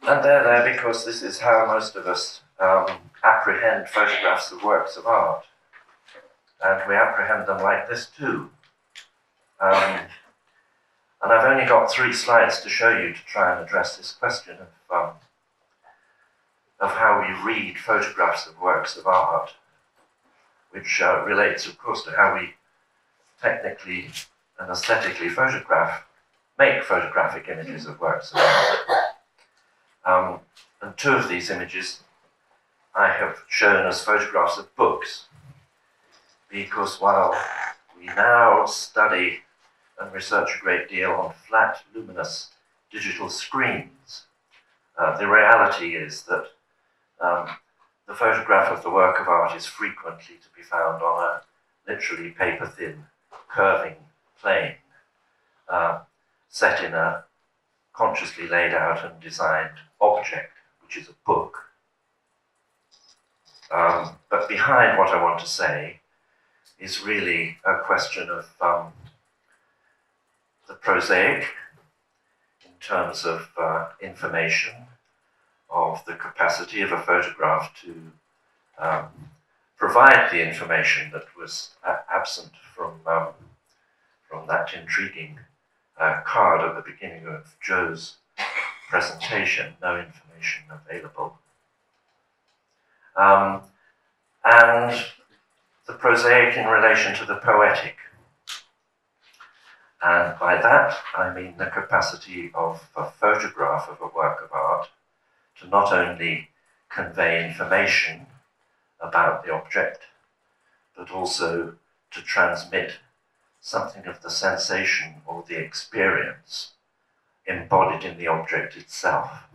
And they're there because this is how most of us apprehend photographs of works of art. And we apprehend them like this too. And I've only got 3 slides to show you to try and address this question of how we read photographs of works of art, which relates, of course, to how we technically and aesthetically make photographic images of works of art. And 2 of these images I have shown as photographs of books, because while we now study and research a great deal on flat, luminous digital screens, the reality is that the photograph of the work of art is frequently to be found on a literally paper-thin, curving plane, set in a consciously laid out and designed object, which is a book. But behind what I want to say is really a question of the prosaic in terms of information, of the capacity of a photograph to provide the information that was absent from that intriguing card at the beginning of Joe's presentation, no information available. And the prosaic in relation to the poetic. And by that, I mean the capacity of a photograph of a work of art to not only convey information about the object, but also to transmit something of the sensation or the experience embodied in the object itself.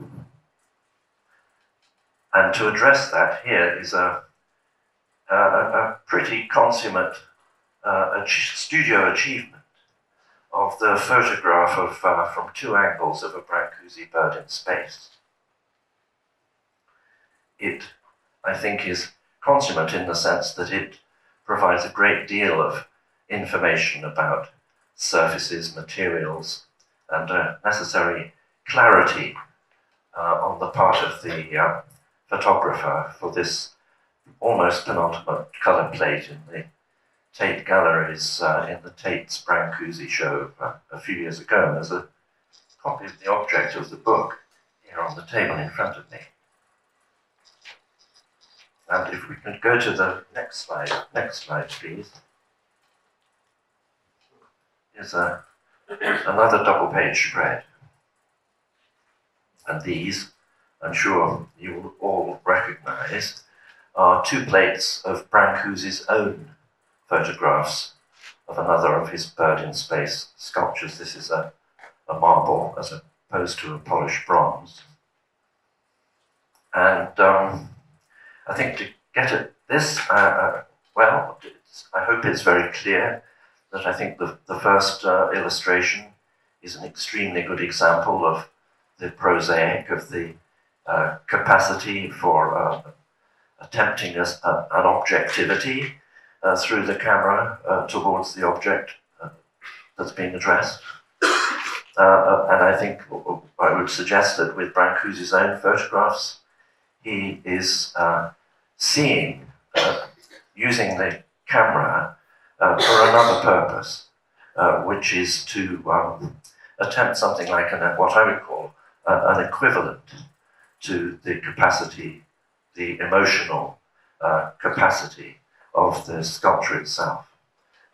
And to address that here is a pretty consummate studio achievement of the photograph of, from 2 angles of a Brancusi bird in space. It, I think, is consummate in the sense that it provides a great deal of information about surfaces, materials, and necessary clarity on the part of the photographer for this almost penultimate colour plate in the Tate galleries, in the Tate's Brancusi show a few years ago. And there's a copy of the object of the book here on the table in front of me. And if we can go to the next slide please. Here's another double-page spread. And these, I'm sure you will all recognize, are 2 plates of Brancusi's own photographs of another of his bird in space sculptures. This is a marble as opposed to a polished bronze. And I think to get at this, well, I hope it's very clear that I think the first illustration is an extremely good example of the prosaic, of the capacity for attempting an objectivity through the camera towards the object that's being addressed. And I think I would suggest that with Brancusi's own photographs, he is seeing, using the camera for another purpose, which is to attempt something like what I would call an equivalent to the capacity, the emotional capacity of the sculpture itself.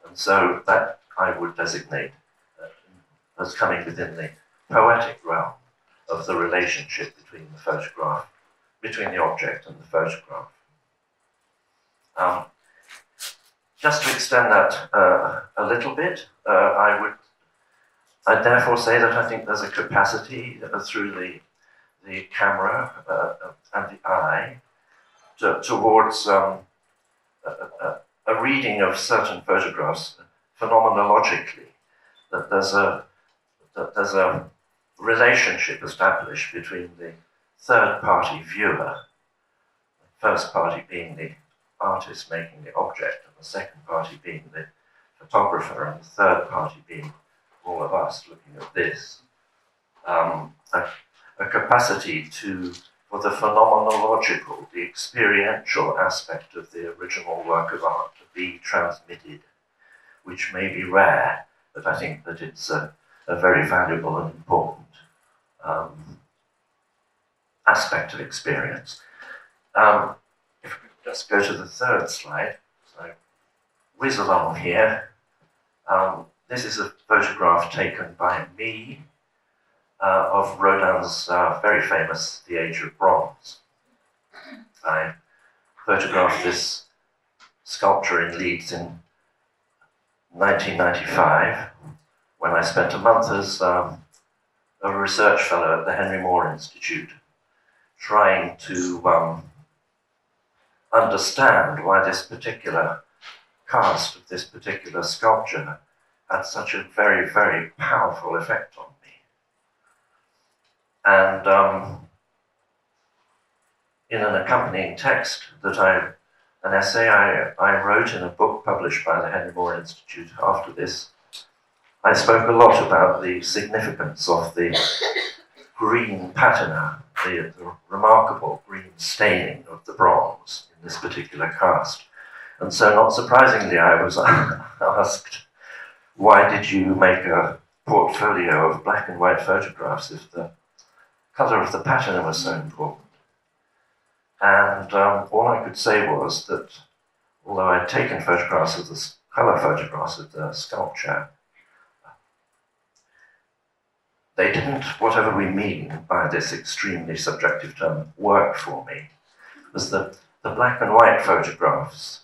And so that I would designate as coming within the poetic realm of the relationship between the photograph, between the object and the photograph. Just to extend that a little bit, I'd therefore say that I think there's a capacity through the camera and the eye towards a reading of certain photographs phenomenologically, that there's a relationship established between the third-party viewer, the first party being the artist making the object, and the second party being the photographer, and the third party being all of us looking at this. a capacity for the phenomenological, the experiential aspect of the original work of art to be transmitted, which may be rare, but I think that it's a very valuable and important aspect of experience. If we could just go to the third slide, so whiz along here. This is a photograph taken by me of Rodin's very famous The Age of Bronze. I photographed this sculpture in Leeds in 1995, when I spent a month as a research fellow at the Henry Moore Institute, trying to understand why this particular cast of this particular sculpture had such a very, very powerful effect on me. And in an accompanying text an essay I wrote in a book published by the Henry Moore Institute after this, I spoke a lot about the significance of the green patina, the remarkable green staining of the bronze in this particular cast. And so, not surprisingly, I was asked, why did you make a portfolio of black and white photographs if the colour of the patina was so important? And all I could say was that, although I'd taken photographs of the colour photographs of the sculpture, they didn't, whatever we mean by this extremely subjective term, work for me. It was that the black and white photographs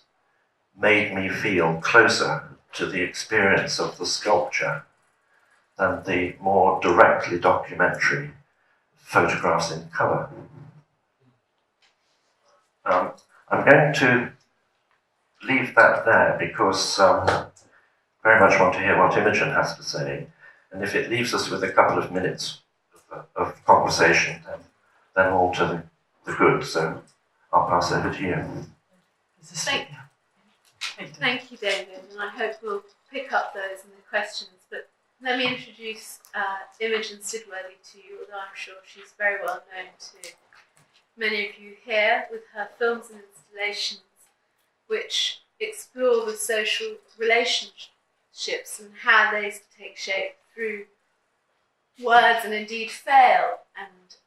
made me feel closer to the experience of the sculpture than the more directly documentary photographs in colour. I'm going to leave that there because I very much want to hear what Imogen has to say, and if it leaves us with a couple of minutes of conversation, then all to the good. So I'll pass over to you. Thank you, David, and I hope we'll pick up those in the questions. But let me introduce Imogen Stidworthy to you, although I'm sure she's very well known to many of you here, with her films and installations which explore the social relationships and how they take shape through words and indeed fail and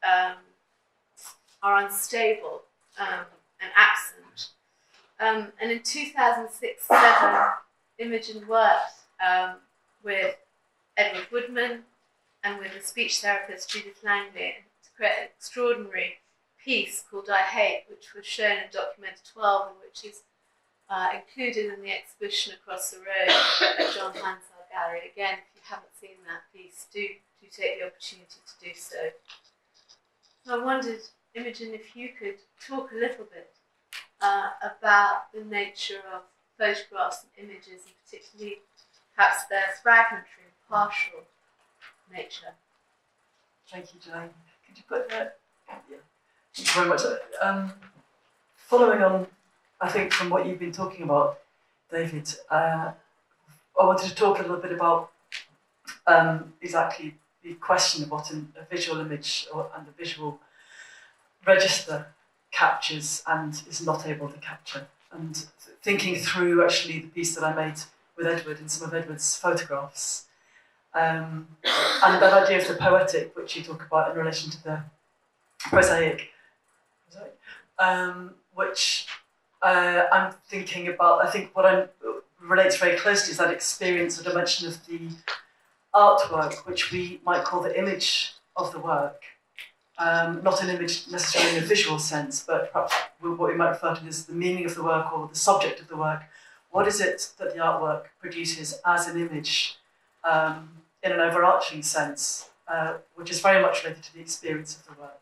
are unstable and absent. And in 2006-07, Imogen worked with Edward Woodman and with the speech therapist Judith Langley to create an extraordinary piece called I Hate, which was shown in Document 12 and which is included in the exhibition across the road at John Hansard Gallery. Again, if you haven't seen that piece, do take the opportunity to do so. So I wondered, Imogen, if you could talk a little bit about the nature of photographs and images, and particularly perhaps their fragmentary and partial nature. Thank you, Gilane. Could you put that? Yeah. Thank you very much. Following on, I think, from what you've been talking about, David, I wanted to talk a little bit about exactly the question of what a visual image and a visual register captures and is not able to capture. And thinking through actually the piece that I made with Edward and some of Edward's photographs. And that idea of the poetic, which you talk about in relation to the prosaic, which I'm thinking about. I think what relates very closely is that experience or dimension of the artwork, which we might call the image of the work. Not an image necessarily in a visual sense, but perhaps what we might refer to as the meaning of the work or the subject of the work. What is it that the artwork produces as an image in an overarching sense, which is very much related to the experience of the work,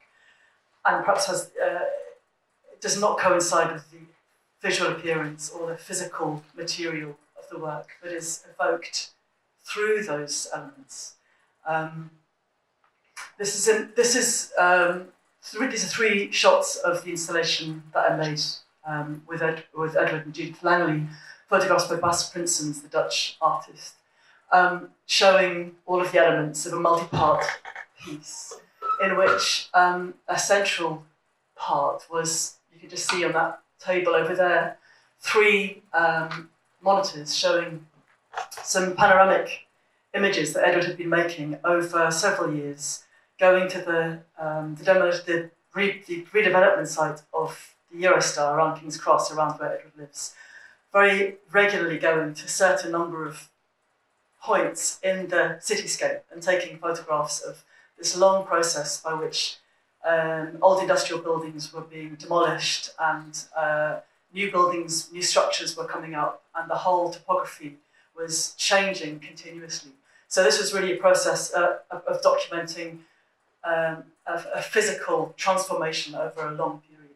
and perhaps does not coincide with the visual appearance or the physical material of the work, but is evoked through those elements. These are three shots of the installation that I made with Edward and Judith Langley, photographs by Bas Prinsens, the Dutch artist, showing all of the elements of a multi-part piece. in which a central part was, you can just see on that table over there, 3 monitors showing some panoramic images that Edward had been making over several years, going to the redevelopment site of the Eurostar around King's Cross, around where Edward lives, very regularly going to a certain number of points in the cityscape and taking photographs of this long process by which old industrial buildings were being demolished and new buildings, new structures were coming up, and the whole topography was changing continuously. So this was really a process of documenting a physical transformation over a long period.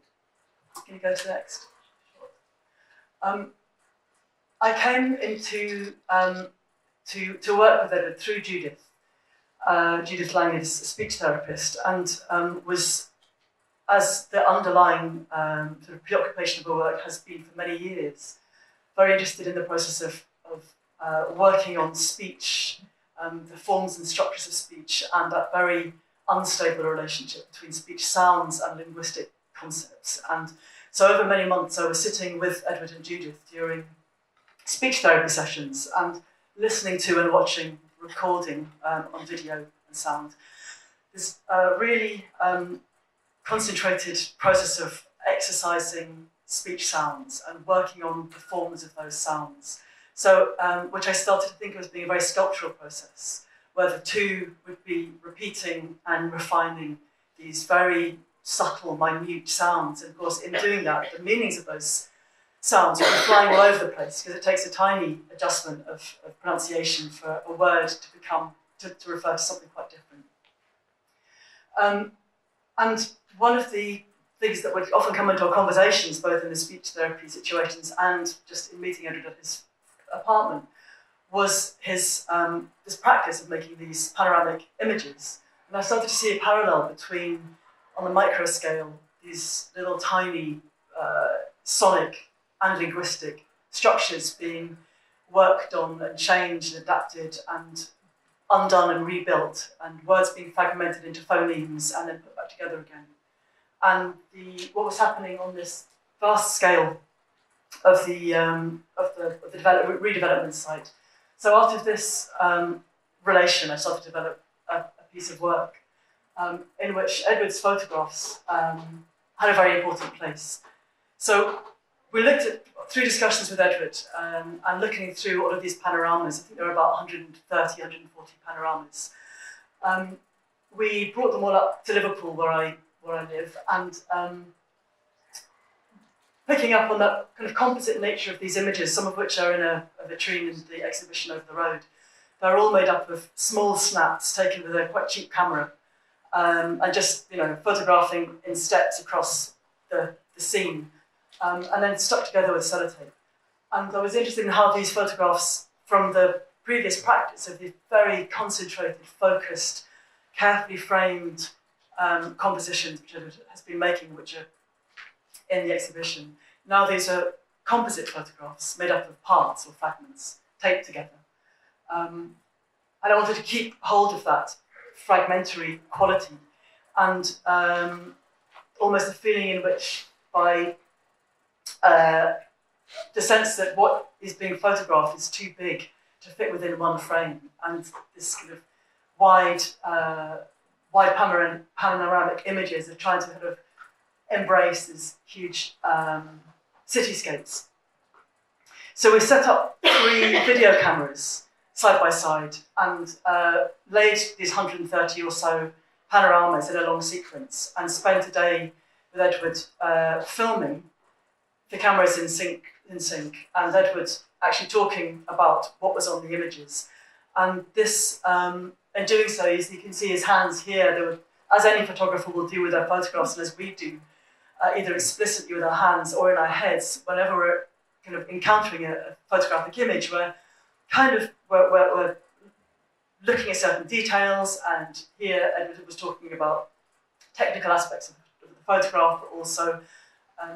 Can you go to the next? I came into to work with Edward through Judith. Judith Lang is a speech therapist and was, as the underlying sort of preoccupation of her work has been for many years, very interested in the process of working on speech, the forms and structures of speech, and that very unstable relationship between speech sounds and linguistic concepts. And so over many months I was sitting with Edward and Judith during speech therapy sessions and listening to and watching recording on video and sound. This really concentrated process of exercising speech sounds and working on the forms of those sounds. So, which I started to think of as being a very sculptural process, where the two would be repeating and refining these very subtle, minute sounds. And of course, in doing that, the meanings of those sounds would be flying all over the place, because it takes a tiny adjustment of pronunciation for a word to become, to refer to something quite different. And one of the things that would often come into our conversations, both in the speech therapy situations and just in meeting Edward at his apartment, was his this practice of making these panoramic images. And I started to see a parallel between, on the micro scale, these little tiny sonic and linguistic structures being worked on and changed and adapted and undone and rebuilt, and words being fragmented into phonemes and then put back together again. And what was happening on this vast scale of the redevelopment site. So out of this relation, I started to develop a piece of work in which Edward's photographs had a very important place. So we looked at, through discussions with Edward and looking through all of these panoramas, I think there were about 130, 140 panoramas. We brought them all up to Liverpool, where I live, and picking up on that kind of composite nature of these images, some of which are in a vitrine in the exhibition over the road. They're all made up of small snaps taken with a quite cheap camera, and just photographing in steps across the scene, and then stuck together with sellotape. And I was interested in how these photographs from the previous practice of these very concentrated, focused, carefully framed compositions which Edward has been making, which are in the exhibition. Now these are composite photographs made up of parts or fragments taped together. And I wanted to keep hold of that fragmentary quality and almost a feeling in which, by the sense that what is being photographed is too big to fit within one frame, and this kind of wide panoramic images are trying to kind of embrace these huge cityscapes. So we set up 3 video cameras side by side and laid these 130 or so panoramas in a long sequence and spent a day with Edward filming the cameras in sync, and Edward actually talking about what was on the images. And this, in doing so, as you can see his hands here, they were, as any photographer will do with their photographs, and as we do, either explicitly with our hands or in our heads, whenever we're kind of encountering a photographic image, we're looking at certain details. And here Edward was talking about technical aspects of the photograph, but also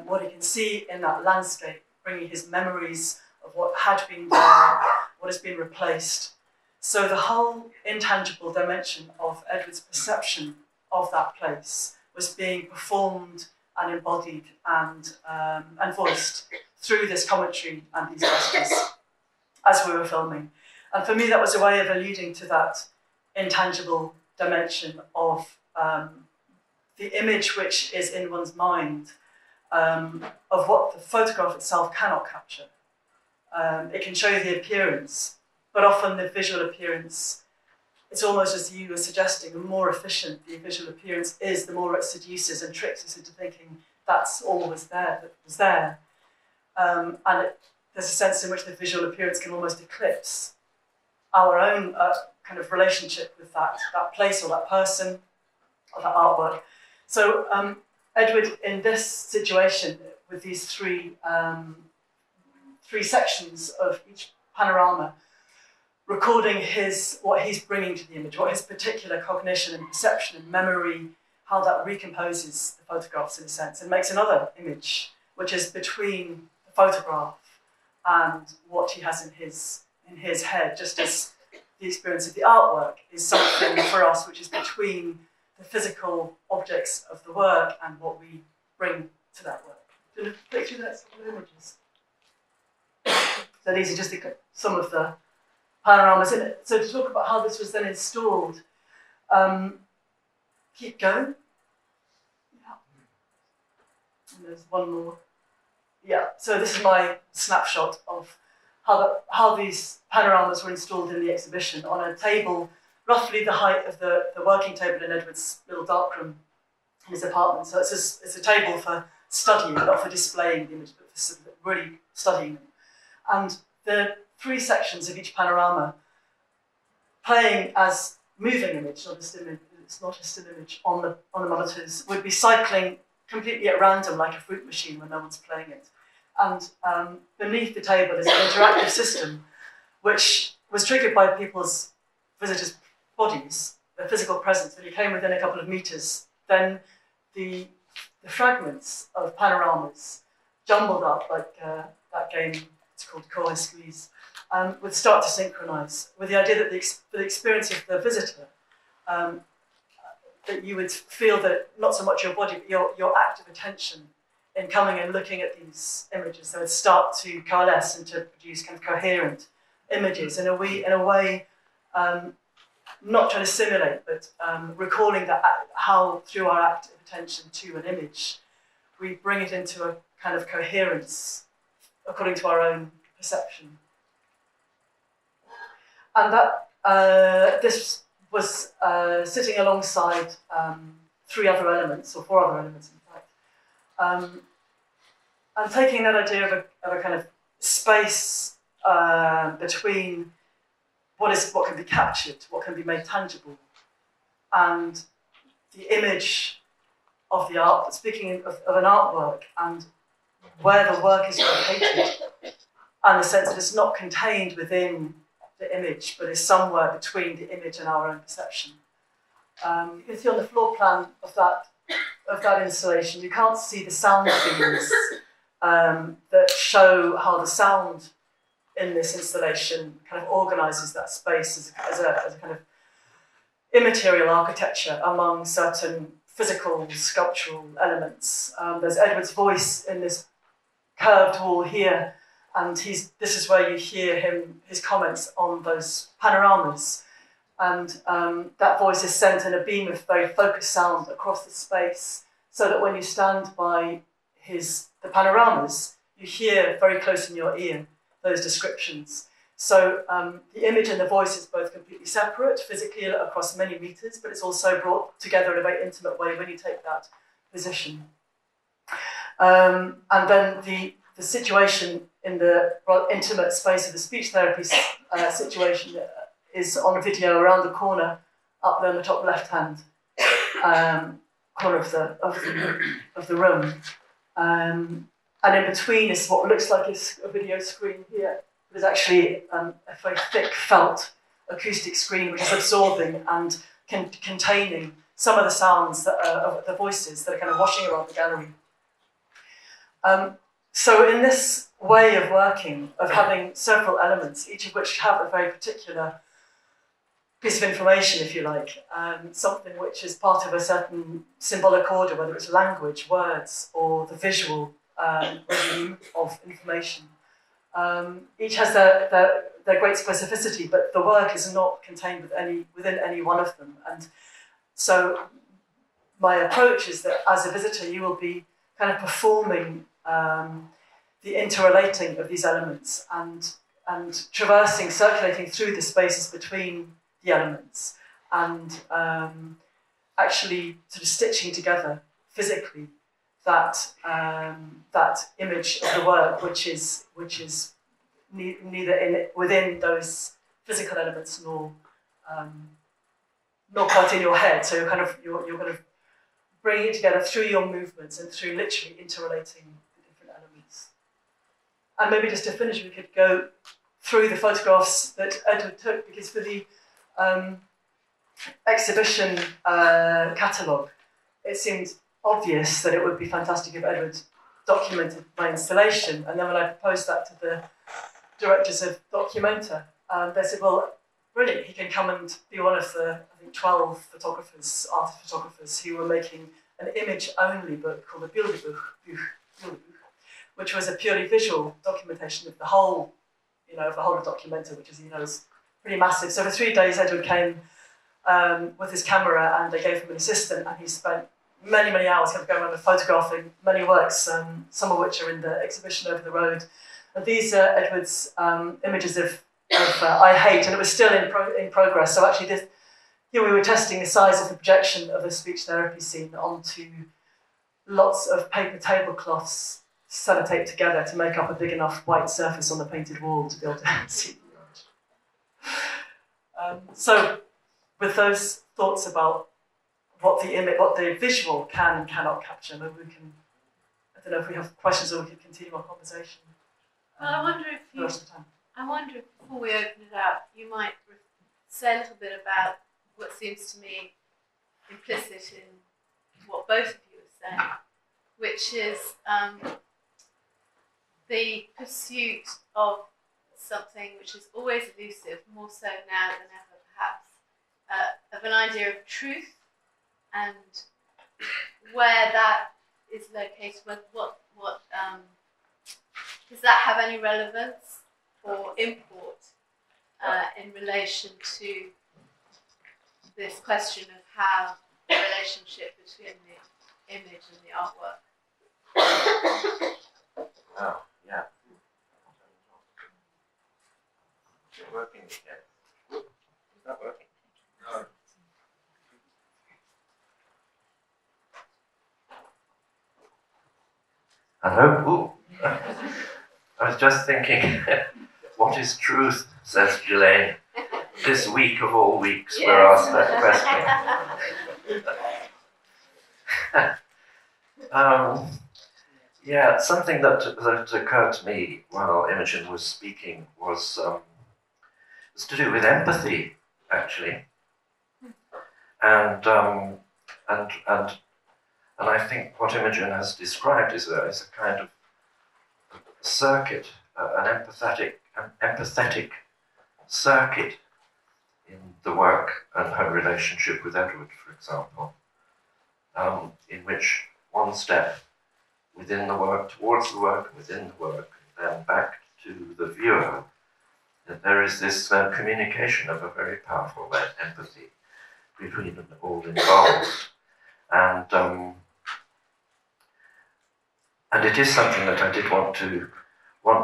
what he can see in that landscape, bringing his memories of what had been there, what has been replaced. So the whole intangible dimension of Edward's perception of that place was being performed and embodied and voiced through this commentary and these gestures as we were filming. And for me, that was a way of alluding to that intangible dimension of the image which is in one's mind, of what the photograph itself cannot capture. It can show you the appearance, but often the visual appearance, it's almost as you were suggesting, the more efficient the visual appearance is, the more it seduces and tricks us into thinking that's all that was there. There's a sense in which the visual appearance can almost eclipse our own kind of relationship with that place or that person or that artwork. So Edward, in this situation, with these three sections of each panorama, recording what he's bringing to the image, what his particular cognition and perception and memory, how that recomposes the photographs in a sense, and makes another image, which is between the photograph and what he has in his head, just as the experience of the artwork is something for us which is between the physical objects of the work and what we bring to that work. Do you want to flick through the next couple of images? So these are just some of the panoramas in it. So to talk about how this was then installed, keep going. Yeah. And there's one more. Yeah, so this is my snapshot of how these panoramas were installed in the exhibition on a table roughly the height of the working table in Edward's little darkroom in his apartment. So it's a table for studying, not for displaying the image, but for really studying them. And the three sections of each panorama playing as moving image, not a still image, it's not a still image on the monitors, would be cycling completely at random like a fruit machine when no one's playing it. And beneath the table is an interactive system which was triggered by visitors' bodies, their physical presence. When you came within a couple of meters, then the fragments of panoramas jumbled up like that game, it's called Call and Squeeze, would start to synchronize with the idea that for the experience of the visitor, that you would feel that not so much your body, but your active attention in coming and looking at these images, they would start to coalesce and to produce kind of coherent images in a way, not trying to simulate, but recalling how through our active attention to an image, we bring it into a kind of coherence according to our own perception. And that this was sitting alongside four other elements, in fact. And taking that idea of a kind of space between what can be captured, what can be made tangible, and the image of the art, speaking of an artwork, and where the work is located, and the sense that it's not contained within the image, but is somewhere between the image and our own perception. You can see on the floor plan of that installation, you can't see the sound beams that show how the sound in this installation kind of organises that space as a kind of immaterial architecture among certain physical, sculptural elements. There's Edward's voice in this curved wall here, and this is where you hear his comments on those panoramas. And that voice is sent in a beam of very focused sound across the space, so that when you stand by the panoramas, you hear very close in your ear those descriptions. So the image and the voice is both completely separate, physically across many meters, but it's also brought together in a very intimate way when you take that position. And then the situation in the intimate space of the speech therapy situation is on a video around the corner, up there in the top left-hand corner of the room. And in between is what looks like a video screen here. It is actually a very thick felt acoustic screen which is absorbing and containing some of the sounds of the voices that are kind of washing around the gallery. So in this way of working, of having several elements, each of which have a very particular piece of information, if you like, something which is part of a certain symbolic order, whether it's language, words, or the visual review of information. Each has their great specificity, but the work is not contained within any one of them. And so my approach is that as a visitor, you will be kind of performing the interrelating of these elements and traversing, circulating through the spaces between the elements and actually sort of stitching together physically that image of the work, which is neither within those physical elements nor quite in your head. So you're kind of bringing it together through your movements and through literally interrelating the different elements. And maybe just to finish, we could go through the photographs that Edward took, because for the exhibition catalogue, it seemed obvious that it would be fantastic if Edward documented my installation. And then when I proposed that to the directors of Documenta, they said, well, brilliant, he can come and be one of the, I think, 12 photographers, artist photographers, who were making an image-only book called the Bilderbuch, which was a purely visual documentation of the whole, of the whole of Documenta, which, as you know, is pretty massive. So for 3 days, Edward came with his camera, and they gave him an assistant, and he spent many, many hours going around and photographing many works, some of which are in the exhibition over the road. And these are Edward's images of I Hate, and it was still in progress. So actually, here we were testing the size of the projection of the speech therapy scene onto lots of paper tablecloths sellotaped together to make up a big enough white surface on the painted wall to be able to see the image. So, with those thoughts about what the visual can and cannot capture, maybe we can, I don't know if we have questions or we could continue our conversation. Well, I wonder if before we open it up, you might say a little bit about what seems to me implicit in what both of you are saying, which is the pursuit of something which is always elusive, more so now than ever perhaps, of an idea of truth, and where that is located, what does that have any relevance or import in relation to this question of how the relationship between the image and the artwork? Wow, yeah. Is it working again? Is that working? No. Hello? Ooh. I was just thinking, what is truth, says Gilane. This week of all weeks, yes. We're asked that question. Yeah, something that occurred to me while Imogen was speaking was to do with empathy, actually, and I think what Imogen has described is a kind of circuit, an empathetic circuit in the work and her relationship with Edward, for example, in which one step within the work, towards the work, within the work, and then back to the viewer, that there is this communication of a very powerful empathy between them all involved. And it is something that I did want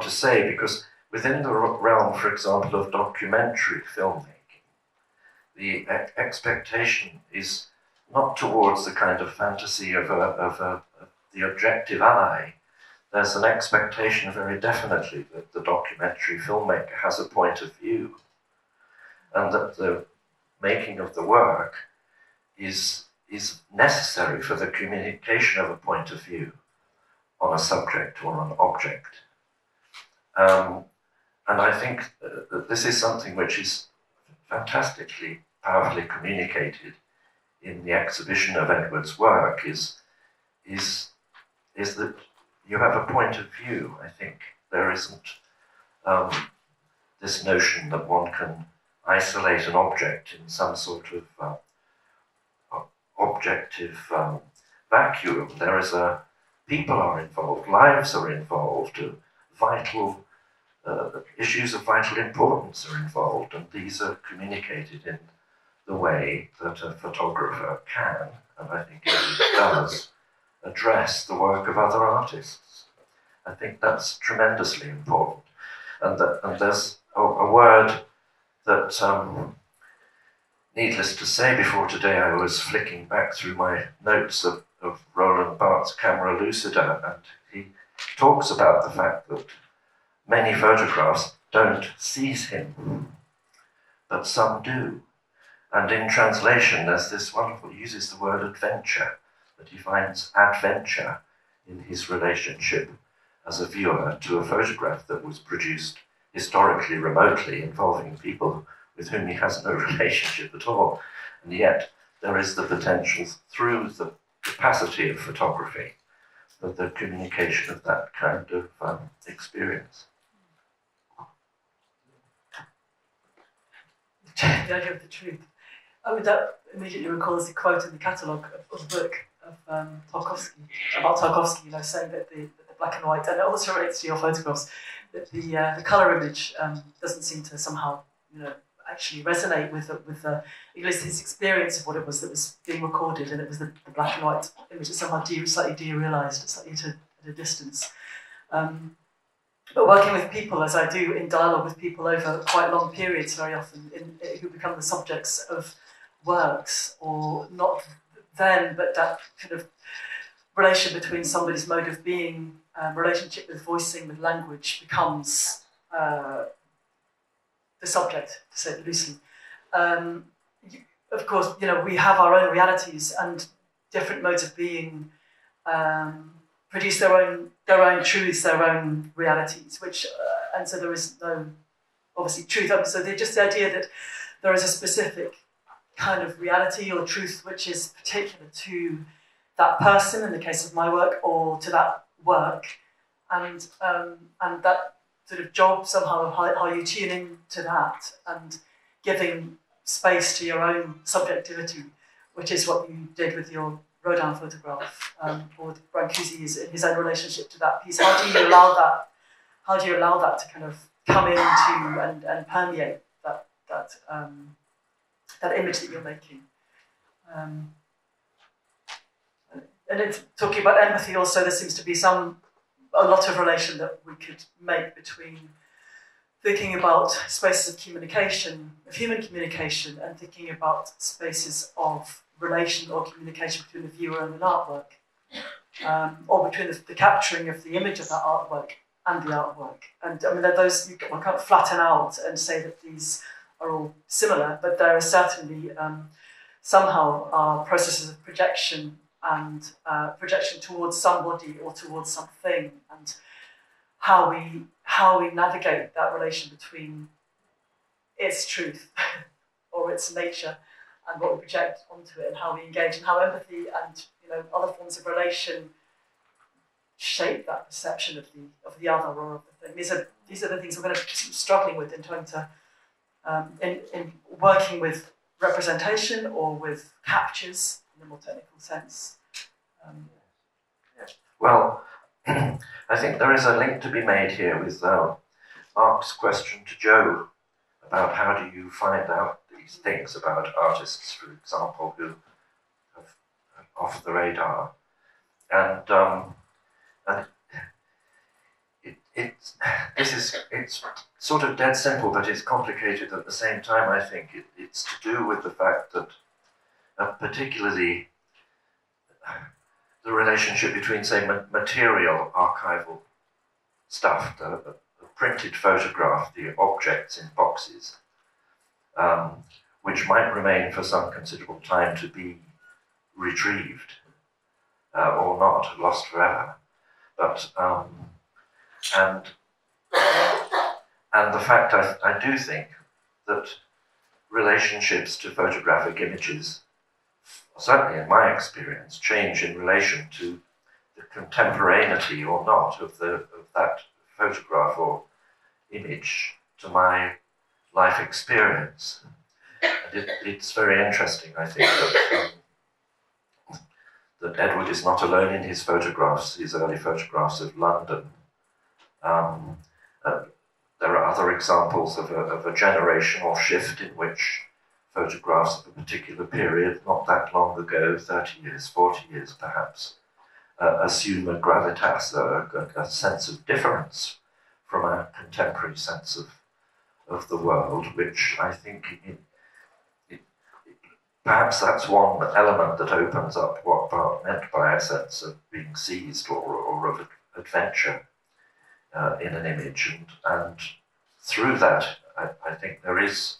to say, because within the realm, for example, of documentary filmmaking, the expectation is not towards the kind of fantasy of the objective eye. There's an expectation very definitely that the documentary filmmaker has a point of view, and that the making of the work is necessary for the communication of a point of view on a subject or an object. And I think that this is something which is fantastically, powerfully communicated in the exhibition of Edward's work, is that you have a point of view. I think there isn't this notion that one can isolate an object in some sort of objective vacuum. There is people are involved, lives are involved, vital issues of vital importance are involved, and these are communicated in the way that a photographer can, and I think it does, address the work of other artists. I think that's tremendously important. And there's a word that, needless to say, before today I was flicking back through my notes of Roland Barthes' Camera Lucida, and he talks about the fact that many photographs don't seize him, but some do. And in translation, there's this wonderful, he uses the word adventure, that he finds adventure in his relationship as a viewer to a photograph that was produced historically remotely, involving people with whom he has no relationship at all. And yet there is the potential through the capacity of photography for the communication of that kind of experience. The idea of the truth. I mean, that immediately recalls the quote in the catalogue of the book of Tarkovsky, about Tarkovsky, saying that the black and white, and it also relates to your photographs, that the colour image doesn't seem to somehow, actually resonate with at least his experience of what it was that was being recorded, and it was the black and white image that somehow slightly derealised, slightly at a distance. But working with people, as I do in dialogue with people over quite long periods, very often, who become the subjects of works, or not then, but that kind of relation between somebody's mode of being, relationship with voicing, with language, becomes the subject, to say it loosely. Of course, we have our own realities, and different modes of being produce their own truths, their own realities, which and so there is no obviously truth. So just the idea that there is a specific kind of reality or truth which is particular to that person, in the case of my work, or to that work, and that sort of job somehow of how you tune in to that and giving space to your own subjectivity, which is what you did with your Rodin photograph, or Brancusi is in his own relationship to that piece. How do you allow that? How do you allow that to kind of come into and permeate that image that you're making? And it's talking about empathy. Also, there seems to be a lot of relation that we could make between thinking about spaces of communication, of human communication, and thinking about spaces of relation or communication between the viewer and an artwork, or between the capturing of the image of that artwork and the artwork. And I mean, one can't flatten out and say that these are all similar, but there are certainly somehow are processes of projection and projection towards somebody or towards something, and how we navigate that relation between its truth or its nature and what we project onto it, and how we engage, and how empathy and other forms of relation shape that perception of the other or of the thing. These are the things we're going to be struggling with in trying to in working with representation or with captures in a more technical sense. Well, I think there is a link to be made here with Mark's question to Joe about how do you find out these things about artists, for example, who have off the radar, and it's sort of dead simple, but it's complicated at the same time. I think it's to do with the fact that particularly the relationship between, say, material archival stuff, the printed photograph, the objects in boxes, which might remain for some considerable time to be retrieved or not, lost forever. But and the fact I do think that relationships to photographic images, certainly in my experience, change in relation to the contemporaneity or not of that photograph or image to my life experience. And it's very interesting, I think, that Edward is not alone in his photographs, his early photographs of London. There are other examples of a generational shift in which photographs of a particular period, not that long ago, 30 years, 40 years perhaps, assume a gravitas, a sense of difference from our contemporary sense of the world, which I think perhaps that's one element that opens up what Bart meant by a sense of being seized or of adventure in an image. And through that, I think there is,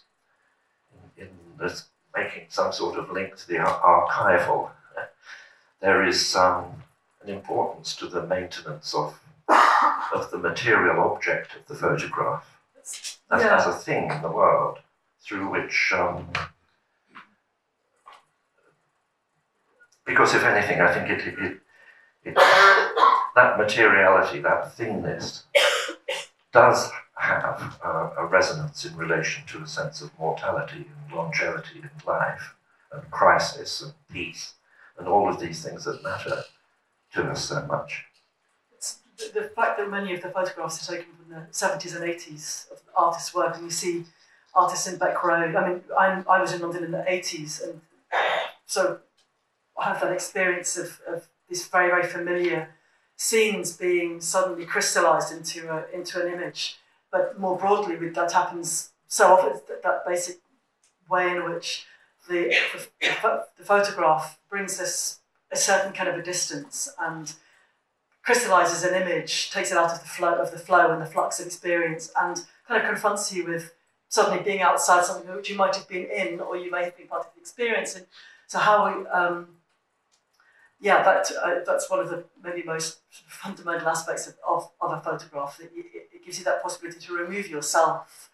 in this, making some sort of link to the archival, there is an importance to the maintenance of the material object of the photograph as a thing in the world, through which, because if anything, I think that materiality, that thingness, does have a resonance in relation to a sense of mortality and longevity in life, and crisis and peace, and all of these things that matter to us so much. It's the fact that many of the photographs are taken from the 70s and 80s of the artist's work, and you see artists in Beck Road. I mean, I was in London in the 80s, and so I have that experience of these very, very familiar scenes being suddenly crystallised into an image. But more broadly, that happens so often, that basic way in which the photograph brings us a certain kind of a distance and crystallises an image, takes it out of the flow and the flux of experience, and kind of confronts you with suddenly being outside something which you might have been in, or you may have been part of the experience. And so how we, that's one of the maybe most fundamental aspects of a photograph. That it gives you that possibility to remove yourself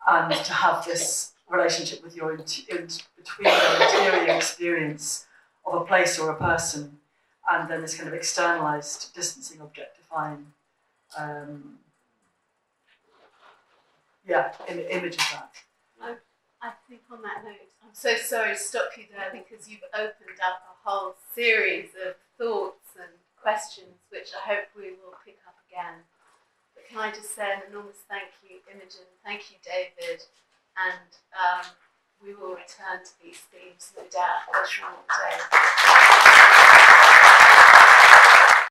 and to have this relationship with your between the interior experience of a place or a person, and then this kind of externalized, distancing, objectifying, image of that. I think on that note, I'm so sorry to stop you there, because you've opened up a whole series of thoughts and questions, which I hope we will pick up again. But can I just say an enormous thank you, Imogen, thank you, David, and we will return to these themes, no doubt, later on today.